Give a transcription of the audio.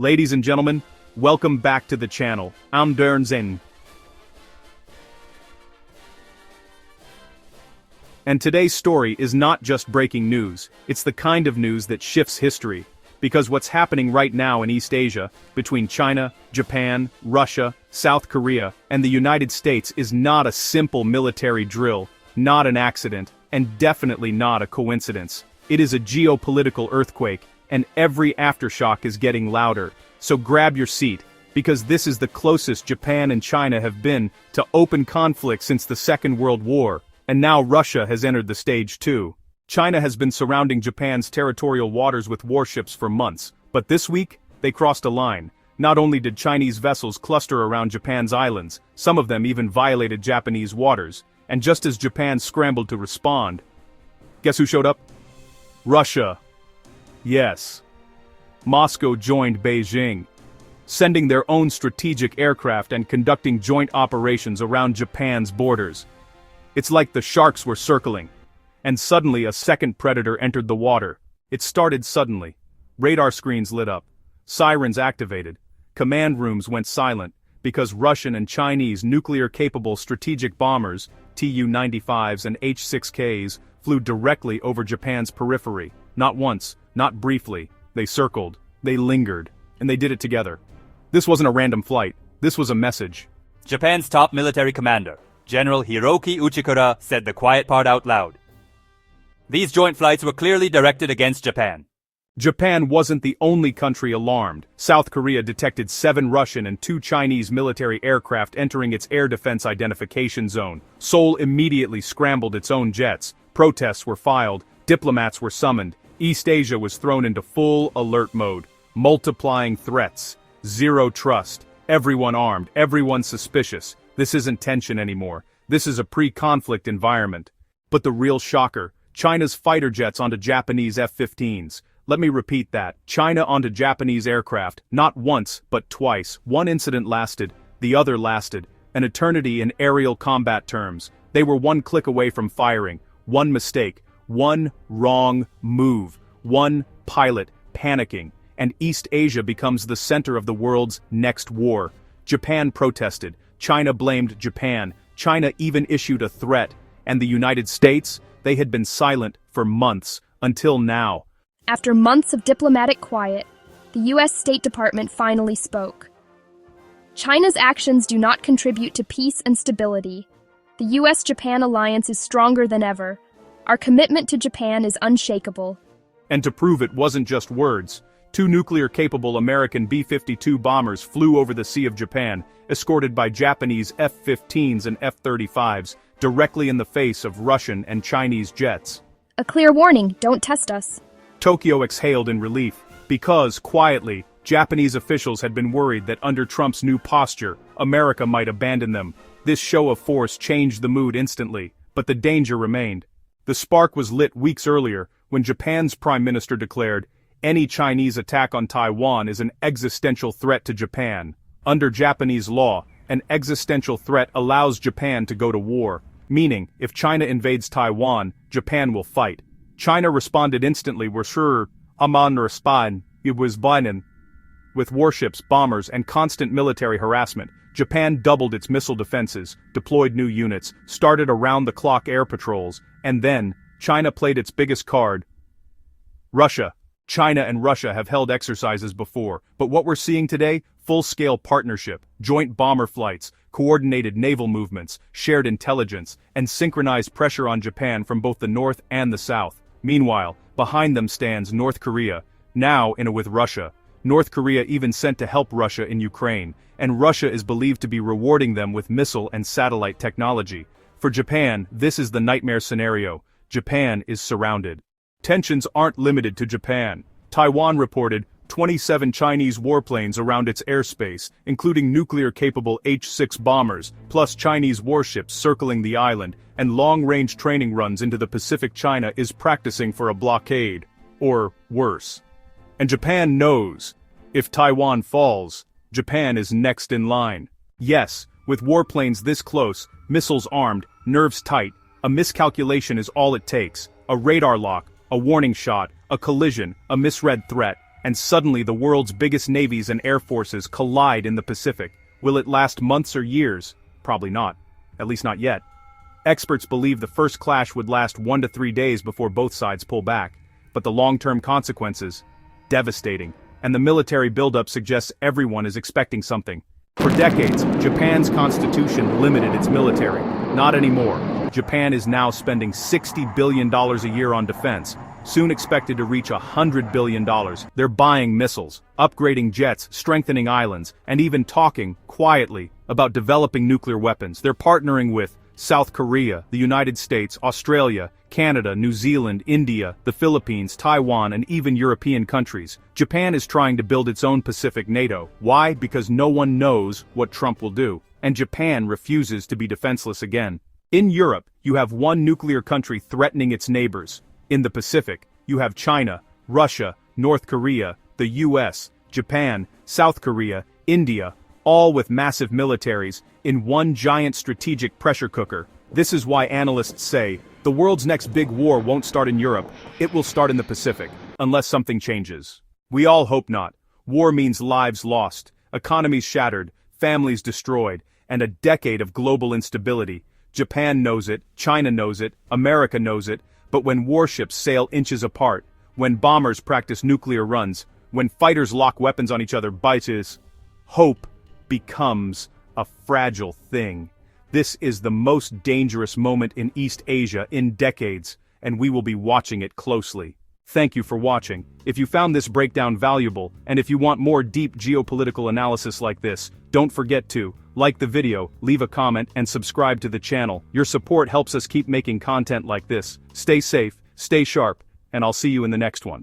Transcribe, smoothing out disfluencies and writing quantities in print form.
Ladies and gentlemen, welcome back to the channel. I'm Dernzen. And today's story is not just breaking news, it's the kind of news that shifts history. Because what's happening right now in East Asia, between China, Japan, Russia, South Korea, and the United States is not a simple military drill, not an accident, and definitely not a coincidence. It is a geopolitical earthquake, and every aftershock is getting louder. So grab your seat, because this is the closest Japan and China have been to open conflict since the Second World War, and now Russia has entered the stage too. China has been surrounding Japan's territorial waters with warships for months, but this week, they crossed a line. Not only did Chinese vessels cluster around Japan's islands, some of them even violated Japanese waters, and just as Japan scrambled to respond, guess who showed up? Russia. Yes. Moscow joined Beijing, sending their own strategic aircraft and conducting joint operations around Japan's borders. It's like the sharks were circling. And suddenly a second predator entered the water. It started suddenly. Radar screens lit up. Sirens activated. Command rooms went silent, because Russian and Chinese nuclear-capable strategic bombers, Tu-95s and H-6Ks, flew directly over Japan's periphery. Not once, not briefly. They circled, they lingered, and they did it together. This wasn't a random flight. This was a message. Japan's top military commander, General Hiroki Uchikura, said the quiet part out loud. These joint flights were clearly directed against Japan. Japan wasn't the only country alarmed. South Korea detected 7 Russian and 2 Chinese military aircraft entering its air defense identification zone. Seoul immediately scrambled its own jets. Protests were filed. Diplomats were summoned. East Asia was thrown into full alert mode. Multiplying threats. Zero trust. Everyone armed. Everyone suspicious. This isn't tension anymore. This is a pre-conflict environment. But the real shocker, China's fighter jets onto Japanese F-15s. Let me repeat that. China onto Japanese aircraft, not once, but twice. One incident lasted, the other lasted. An eternity in aerial combat terms. They were one click away from firing. One mistake. One wrong move. One pilot panicking. And East Asia becomes the center of the world's next war. Japan protested. China blamed Japan. China even issued a threat. And the United States? They had been silent for months, until now. After months of diplomatic quiet, the U.S. State Department finally spoke. China's actions do not contribute to peace and stability. The U.S.-Japan alliance is stronger than ever. Our commitment to Japan is unshakable. And to prove it wasn't just words, 2 nuclear-capable American B-52 bombers flew over the Sea of Japan, escorted by Japanese F-15s and F-35s, directly in the face of Russian and Chinese jets. A clear warning, don't test us. Tokyo exhaled in relief, because, quietly, Japanese officials had been worried that under Trump's new posture, America might abandon them. This show of force changed the mood instantly, but the danger remained. The spark was lit weeks earlier, when Japan's Prime Minister declared, any Chinese attack on Taiwan is an existential threat to Japan. Under Japanese law, an existential threat allows Japan to go to war, meaning, if China invades Taiwan, Japan will fight. China responded instantly, we're sure, aman respond, it was Biden. With warships, bombers, and constant military harassment, Japan doubled its missile defenses, deployed new units, started around-the-clock air patrols, and then, China played its biggest card. Russia. China and Russia have held exercises before, but what we're seeing today, full-scale partnership, joint bomber flights, coordinated naval movements, shared intelligence, and synchronized pressure on Japan from both the north and the south. Meanwhile, behind them stands North Korea, now in a with Russia. North Korea even sent to help Russia in Ukraine, and Russia is believed to be rewarding them with missile and satellite technology. For Japan, this is the nightmare scenario. Japan is surrounded. Tensions aren't limited to Japan. Taiwan reported 27 Chinese warplanes around its airspace, including nuclear-capable H-6 bombers, plus Chinese warships circling the island, and long-range training runs into the Pacific. China is practicing for a blockade, or worse. And Japan knows, if Taiwan falls, Japan is next in line. Yes, with warplanes this close, missiles armed, nerves tight, a miscalculation is all it takes, a radar lock, a warning shot, a collision, a misread threat, and suddenly the world's biggest navies and air forces collide in the Pacific. Will it last months or years? Probably not. At least not yet. Experts believe the first clash would last 1 to 3 days before both sides pull back. But the long-term consequences? Devastating. And the military buildup suggests everyone is expecting something. For decades, Japan's constitution limited its military. Not anymore. Japan is now spending $60 billion a year on defense, soon expected to reach $100 billion. They're buying missiles, upgrading jets, strengthening islands, and even talking, quietly, about developing nuclear weapons. They're partnering with South Korea, the United States, Australia, Canada, New Zealand, India, the Philippines, Taiwan, and even European countries. Japan is trying to build its own Pacific NATO. Why? Because no one knows what Trump will do. And Japan refuses to be defenseless again. In Europe, you have one nuclear country threatening its neighbors. In the Pacific, you have China, Russia, North Korea, the US, Japan, South Korea, India, all with massive militaries, in one giant strategic pressure cooker. This is why analysts say, the world's next big war won't start in Europe, it will start in the Pacific, unless something changes. We all hope not. War means lives lost, economies shattered, families destroyed, and a decade of global instability. Japan knows it, China knows it, America knows it, but when warships sail inches apart, when bombers practice nuclear runs, when fighters lock weapons on each other, hope becomes a fragile thing. This is the most dangerous moment in East Asia in decades, and we will be watching it closely. Thank you for watching. If you found this breakdown valuable, and if you want more deep geopolitical analysis like this, don't forget to like the video, leave a comment, and subscribe to the channel. Your support helps us keep making content like this. Stay safe, stay sharp, and I'll see you in the next one.